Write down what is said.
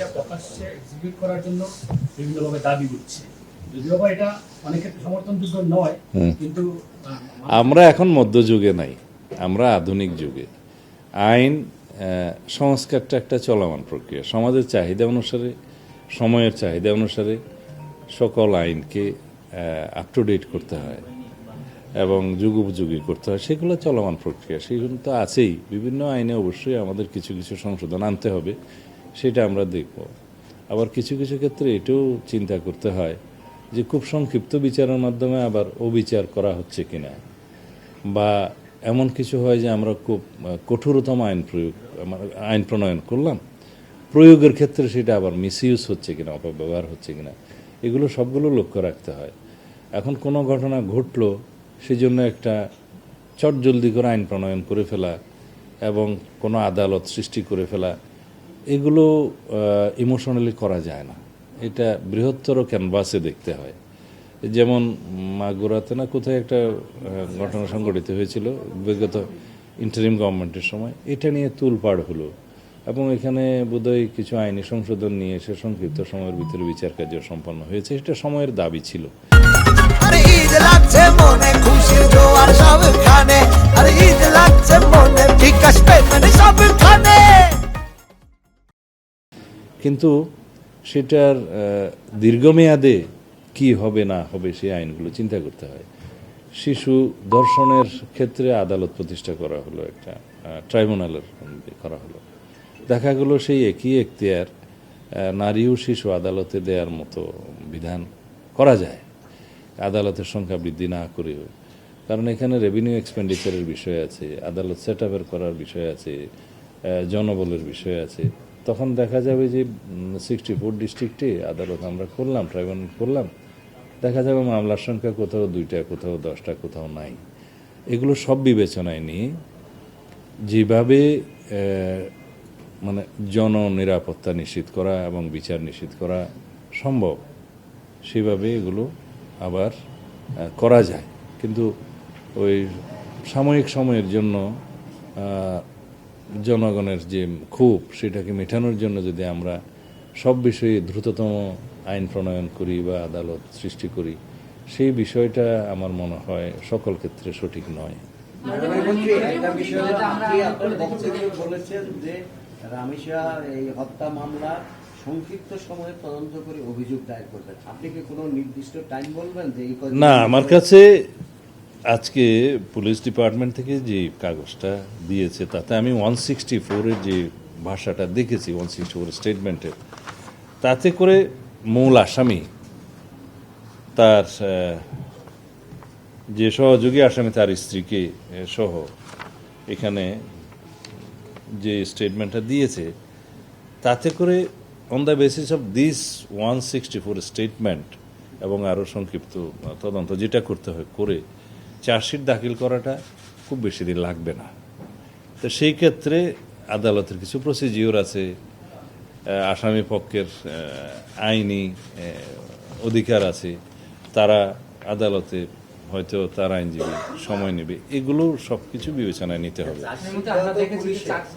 এটা প্রকাশ্যে এক্সিকিউট করার জন্য বিভিন্নভাবে দাবি করছে, যদিও বা এটা অনেক ক্ষেত্রে সমর্থনযোগ্য নয়, কিন্তু আমরা এখন মধ্যযুগে নাই, আমরা আধুনিক যুগে। আইন সংস্কারটা একটা চলমান প্রক্রিয়া। সমাজের চাহিদা অনুসারে, সময়ের চাহিদা অনুসারে সকল আইনকে আপ টু ডেট করতে হয় এবং যুগোপযোগী করতে হয়, সেগুলো চলমান প্রক্রিয়া। সেগুলো তো আছেই। বিভিন্ন আইনে অবশ্যই আমাদের কিছু কিছু সংশোধন আনতে হবে, সেটা আমরা দেখব। আবার কিছু কিছু ক্ষেত্রে এটাও চিন্তা করতে হয় যে খুব সংক্ষিপ্ত বিচারের মাধ্যমে আবার অবিচার করা হচ্ছে কিনা, বা এমন কিছু হয় যে আমরা খুব কঠোরতম আইন প্রণয়ন করলাম, প্রয়োগের ক্ষেত্রে সেটা আবার মিসইউজ হচ্ছে কিনা, অপব্যবহার হচ্ছে কিনা, এগুলো সবগুলো লক্ষ্য রাখতে হয়। এখন কোনো ঘটনা ঘটলো, সেজন্য একটা চটজলদি করে আইন প্রণয়ন করে ফেলা এবং কোনো আদালত সৃষ্টি করে ফেলা, এগুলো ইমোশনালি করা যায় না। এটা বৃহত্তর ক্যানভাসে দেখতে হয়। যেমন মাগুরাতে না কোথায় একটা ঘটনা সংঘটিত হয়েছিল বিগত ইন্টারিম গভর্নমেন্টের সময়, এটা নিয়ে তুলপাড় হলো এবং এখানে বোধহয় কিছু আইনি সংশোধন নিয়ে এসে সংক্ষিপ্ত সময়ের ভিতরে বিচার কার্য সম্পন্ন হয়েছে। এটা সময়ের দাবি ছিল। কিন্তু সেটার দীর্ঘমেয়াদে কি হবে না হবে সেই আইনগুলো চিন্তা করতে হয়। শিশু ধর্ষণের ক্ষেত্রে আদালত প্রতিষ্ঠা করা হলো, একটা ট্রাইব্যুনালের করা হলো। দেখা গেল সেই একই এখতিয়ার নারী ও শিশু আদালতে দেওয়ার মতো বিধান করা যায়, আদালতের সংখ্যা বৃদ্ধি না করেও। কারণ এখানে রেভিনিউ এক্সপেন্ডিচারের বিষয় আছে, আদালত সেট আপের করার বিষয় আছে, জনবলের বিষয় আছে। তখন দেখা যাবে যে 64 ডিস্ট্রিক্টে আদালত আমরা করলাম, ট্রাইব্যুনাল করলাম, দেখা যাবে মামলার সংখ্যা কোথাও 2টা, কোথাও 10টা, কোথাও নাই। এগুলো সব বিবেচনায় নিয়ে যেভাবে মানে জননিরাপত্তা নিশ্চিত করা এবং বিচার নিশ্চিত করা সম্ভব, সেভাবে এগুলো আবার করা যায়। কিন্তু ওই সাময়িক সময়ের জন্য জনগণের যে ক্ষোভ, সেটাকে মেটানোর জন্য যদি আমরা সব বিষয়ে দ্রুততম আইন প্রণয়ন করি বা আদালত সৃষ্টি করি, সেই বিষয়টা আমার মনে হয় সকল ক্ষেত্রে সঠিক নয়। বলেছেন যে রামিশা এই হত্যা মামলা সংক্ষিপ্ত সময়ে তদন্ত করে অভিযোগ দায়ের করবেন। আপনি কি কোনো নির্দিষ্ট টাইম বলবেন যে এই না, আমার কাছে আজকে পুলিশ ডিপার্টমেন্ট থেকে যে কাগজটা দিয়েছে তাতে আমি 164-এর যে ভাষাটা দেখেছি, 164 স্টেটমেন্টের, তাতে করে মূল আসামি তার যে সহযোগী আসামি তার স্ত্রীকে সহ এখানে যে স্টেটমেন্টটা দিয়েছে, তাতে করে on the basis of this 164 statement এবং আরও সংক্ষিপ্ত তদন্ত যেটা করতে হয় করে চার্জশিট দাখিল করাটা খুব বেশি দিন লাগবে না। তো সেই ক্ষেত্রে আদালতের কিছু প্রসিজিওর আছে, আসামি পক্ষের আইনি অধিকার আছে, তারা আদালতে হয়তো তার আইনজীবী সময় নেবে, এগুলো সব কিছু বিবেচনায় নিতে হবে।